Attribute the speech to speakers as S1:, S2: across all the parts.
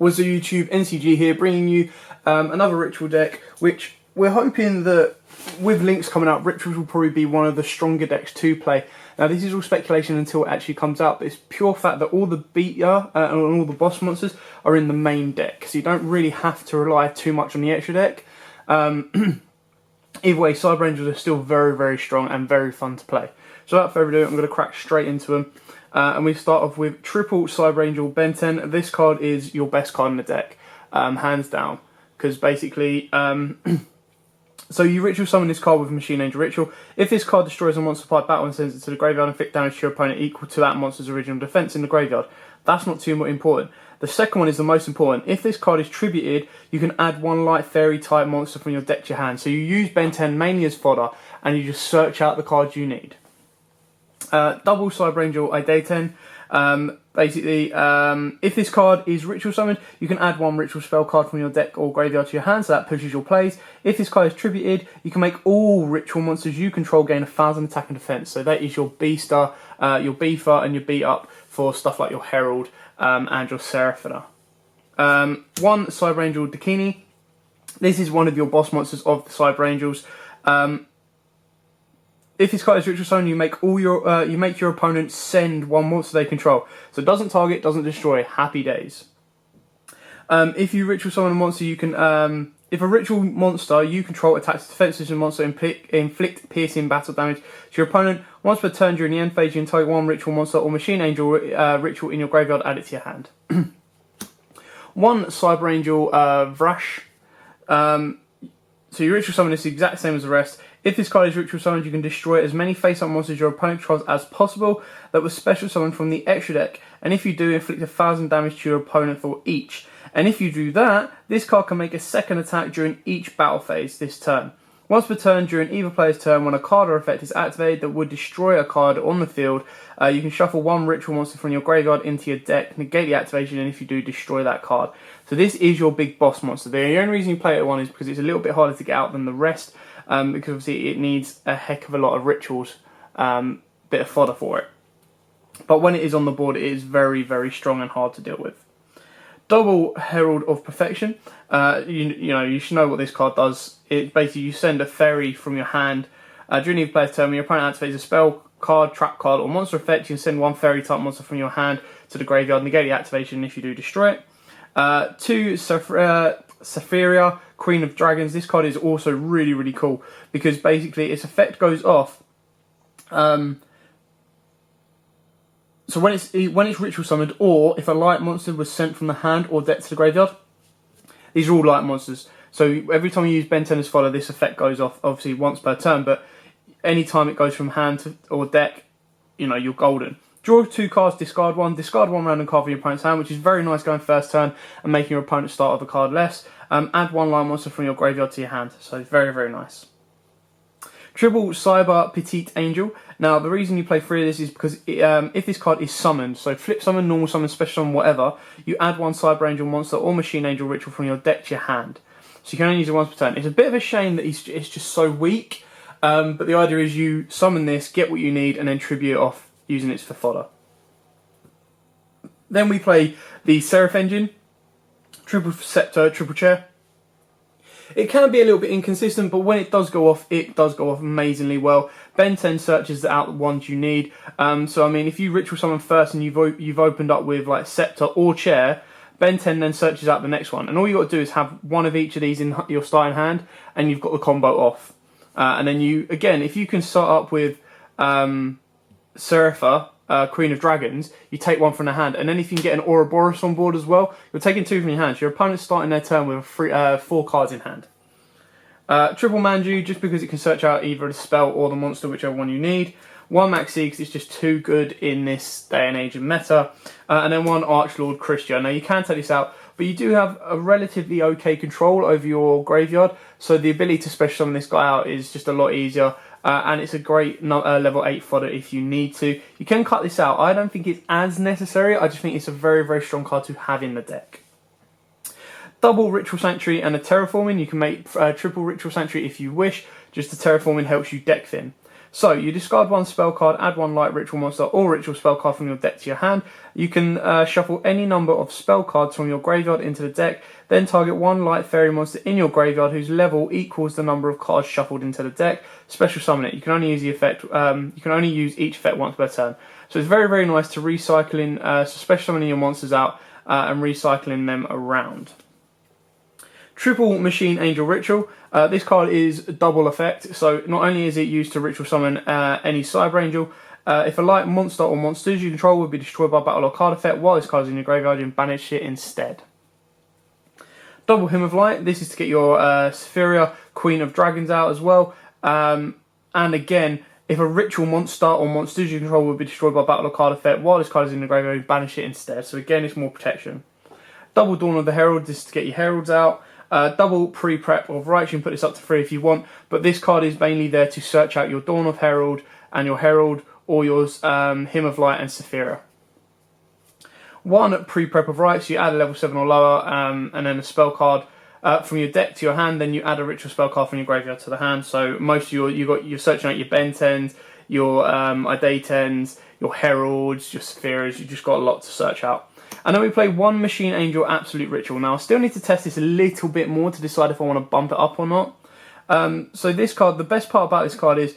S1: Wizard YouTube NCG here, bringing you another ritual deck, which we're hoping that with links coming out, rituals will probably be one of the stronger decks to play. Now this is all speculation until it actually comes out, but it's pure fact that all the beater and all the boss monsters are in the main deck, so you don't really have to rely too much on the extra deck. Either way, Cyber Angels are still very, very strong and very fun to play. So without further ado, I'm going to crack straight into them. And we start off with triple Cyber Angel Ben 10. This card is your best card in the deck, hands down. Because basically, so you ritual summon this card with Machine Angel Ritual. If this card destroys a monster by battle and sends it to the graveyard, inflict damage to your opponent equal to that monster's original defense in the graveyard. That's not too important. The second one is the most important. If this card is tributed, you can add one light fairy type monster from your deck to your hand. So you use Ben 10 mainly as fodder, and you just search out the cards you need. Double Cyber Angel Day 10. Basically, if this card is ritual summoned, you can add one ritual spell card from your deck or graveyard to your hand, so that pushes your plays. If this card is tributed, you can make all ritual monsters you control gain 1,000 attack and defense. So that is your beaster, your beefer, and your beat up for stuff like your Herald and your Seraphina. One Cyber Angel Dakini. This is one of your boss monsters of the Cyber Angels. If this card is ritual summon, you make your opponent send one monster they control. So it doesn't target, doesn't destroy. Happy days. If you ritual summon a monster, you can if a ritual monster you control attacks defenses and monster, inflict piercing battle damage to your opponent. Once per turn during the end phase, you can target one ritual monster or Machine Angel ritual in your graveyard, add it to your hand. One Cyber Angel Vrash. So you ritual summon is the exact same as the rest. If this card is ritual summoned, you can destroy as many face-up monsters your opponent controls as possible that was special summoned from the extra deck. And if you do, inflict 1,000 damage to your opponent for each. And if you do that, this card can make a second attack during each battle phase this turn. Once per turn during either player's turn, when a card or effect is activated that would destroy a card on the field, you can shuffle one ritual monster from your graveyard into your deck, negate the activation, and if you do, destroy that card. So this is your big boss monster. The only reason you play it one is because it's a little bit harder to get out than the rest. Because obviously it needs a heck of a lot of rituals, bit of fodder for it. But when it is on the board, it is very, very strong and hard to deal with. Double Herald of Perfection. You should know what this card does. It basically, you send a fairy from your hand during the player's turn. When your opponent activates a spell card, trap card, or monster effect, you can send one fairy type monster from your hand to the graveyard, negate the activation. If you do, destroy it. Two Saphiria, Queen of Dragons. This card is also really, really cool because basically its effect goes off. So when it's ritual summoned, or if a light monster was sent from the hand or deck to the graveyard, these are all light monsters. So every time you use Ben 10 as fodder, this effect goes off. Obviously once per turn, but any time it goes from hand to, or deck, you're golden. Draw two cards, discard one random card from your opponent's hand, which is very nice going first turn and making your opponent start with a card less. Add one light monster from your graveyard to your hand, so it's very, very nice. Triple Cyber Petite Angel. Now, the reason you play three of this is because if this card is summoned, so flip summon, normal summon, special summon, whatever, you add one Cyber Angel monster or Machine Angel ritual from your deck to your hand. So you can only use it once per turn. It's a bit of a shame that it's just so weak, but the idea is you summon this, get what you need, and then tribute it off using it for fodder. Then we play the Seraph Engine, triple Scepter, triple Chair. It can be a little bit inconsistent, but when it does go off amazingly well. Ben 10 searches out the ones you need. So I mean, if you ritual summon first and you've opened up with like Scepter or Chair, Ben 10 then searches out the next one, and all you got to do is have one of each of these in your starting hand, and you've got the combo off. And then if you can start up with Serapha, Queen of Dragons, you take one from the hand, and then if you can get an Ouroboros on board as well, you're taking two from your hand. Your opponent's starting their turn with four cards in hand. Triple Manju, just because it can search out either the spell or the monster, whichever one you need. One Maxi, because it's just too good in this day and age of meta. And then one Archlord Christian. Now you can take this out, but you do have a relatively okay control over your graveyard, so the ability to special summon this guy out is just a lot easier. And it's a great level 8 fodder if you need to. You can cut this out. I don't think it's as necessary. I just think it's a very, very strong card to have in the deck. Double Ritual Sanctuary and a Terraforming. You can make triple Ritual Sanctuary if you wish. Just the Terraforming helps you deck thin. So you discard one spell card, add one light ritual monster or ritual spell card from your deck to your hand. You can shuffle any number of spell cards from your graveyard into the deck, then target one light fairy monster in your graveyard whose level equals the number of cards shuffled into the deck. Special summon it. You can only use the effect. You can only use each effect once per turn. So it's very, very nice to recycling, special summoning your monsters out and recycling them around. Triple Machine Angel Ritual. This card is double effect, so not only is it used to ritual summon any Cyber Angel, if a light monster or monsters you control will be destroyed by battle or card effect while this card is in your graveyard, you can banish it instead. Double Hymn of Light. This is to get your Sephiria, Queen of Dragons out as well. And again, if a ritual monster or monsters you control will be destroyed by battle or card effect while this card is in the graveyard, you can banish it instead. So again, it's more protection. Double Dawn of the Herald. This is to get your heralds out. Double Pre-Prep of Rites, you can put this up to 3 if you want, but this card is mainly there to search out your Dawn of Herald and your Herald, or your Hymn of Light and Sephiria. One Pre-Prep of Rites, you add a level 7 or lower, and then a spell card from your deck to your hand, then you add a ritual spell card from your graveyard to the hand. So most of you're searching out your Bentens, your Idaitens, your Heralds, your Sephiras, you've just got a lot to search out. And then we play one Machine Angel Absolute Ritual. Now, I still need to test this a little bit more to decide if I want to bump it up or not. So this card, the best part about this card is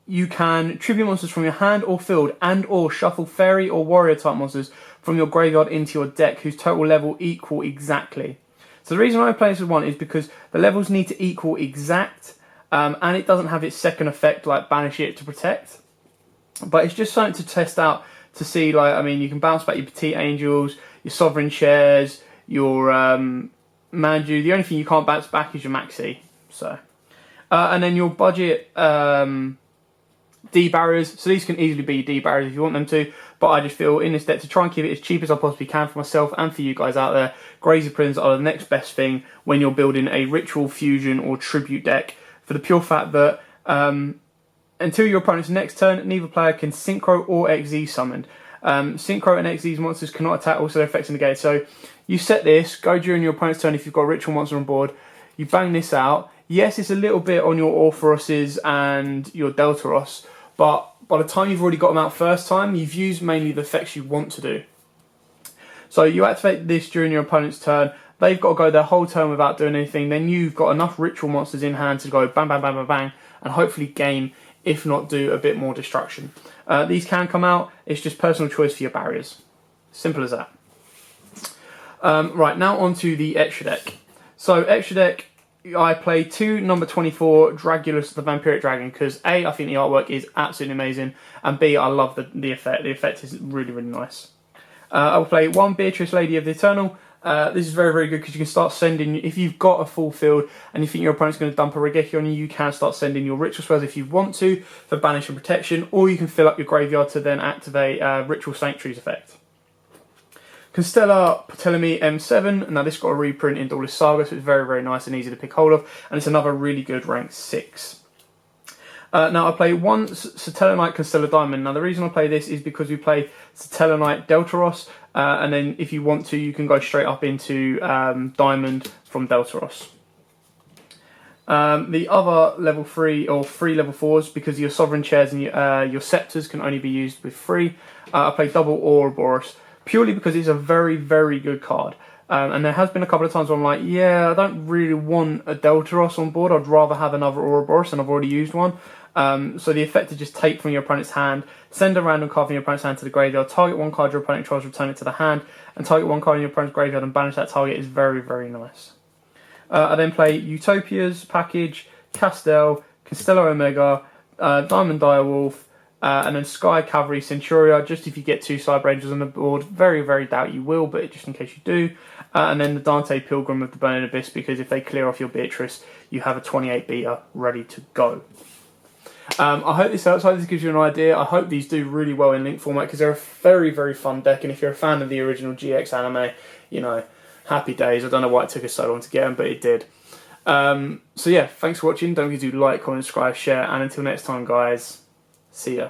S1: you can tribute monsters from your hand or field and or shuffle fairy or warrior type monsters from your graveyard into your deck whose total level equal exactly. So the reason I play this as one is because the levels need to equal exact, and it doesn't have its second effect like banish it to protect. But it's just something to test out to see, like, I mean, you can bounce back your Petite Angels, your Sovereign Chairs, your Manju. The only thing you can't bounce back is your Maxi. So, and then your budget D-barriers. So these can easily be D-barriers if you want them to. But I just feel in this deck, to try and keep it as cheap as I possibly can for myself and for you guys out there, Grazer Prisms are the next best thing when you're building a Ritual, Fusion or Tribute deck, for the pure fact that until your opponent's next turn, neither player can Synchro or XZ summoned. Synchro and XZ monsters cannot attack, also their effects are negated. So you set this, go during your opponent's turn if you've got a Ritual monster on board, you bang this out. Yes, it's a little bit on your Orthoroses and your Deltaros, but by the time you've already got them out first time, you've used mainly the effects you want to do. So you activate this during your opponent's turn, they've got to go their whole turn without doing anything, then you've got enough Ritual monsters in hand to go bang, bang, bang, bang, bang, and hopefully game, if not do a bit more destruction. These can come out, it's just personal choice for your barriers. Simple as that. Right, now on to the extra deck. So extra deck, I play 2 number 24 Dragulus the Vampiric Dragon because A, I think the artwork is absolutely amazing, and B, I love the effect. The effect is really, really nice. I will play 1 Beatrice Lady of the Eternal. This is very, very good because you can start sending, if you've got a full field and you think your opponent's going to dump a Regeki on you, you can start sending your ritual spells if you want to for banish and protection, or you can fill up your graveyard to then activate Ritual Sanctuary's effect. Constellar Ptolemy M7. Now this got a reprint in Duelist Saga, so it's very, very nice and easy to pick hold of, and it's another really good rank 6. Now I play 1 Satellarknight Constellar Diamond. Now the reason I play this is because we play Satellarknight Deltaros, and then if you want to, you can go straight up into Diamond from Deltaros. The other level 3 or 3 level 4s, because your Sovereign Chairs and your Scepters can only be used with 3. I play double Ouroboros, purely because it's a very, very good card. And there has been a couple of times where I'm like, yeah, I don't really want a Deltaros on board. I'd rather have another Ouroboros, and I've already used one. So the effect is just take from your opponent's hand, send a random card from your opponent's hand to the graveyard, target 1 card your opponent tries, return it to the hand, and target 1 card in your opponent's graveyard and banish that target is very, very nice. I then play Utopia's package, Castel, Constellar Omega, Diamond Direwolf, and then Sky Cavalry Centuria, just if you get 2 Cyber Angels on the board. Very, very doubt you will, but just in case you do. And then the Dante Pilgrim of the Burning Abyss, because if they clear off your Beatrice, you have a 28 beater ready to go. I hope this helps. I hope this gives you an idea. I hope these do really well in Link format, because they're a very, very fun deck, and if you're a fan of the original GX anime, you know, happy days. I don't know why it took us so long to get them, but it did. So yeah, thanks for watching. Don't forget to like, comment, subscribe, share, and until next time, guys, see ya.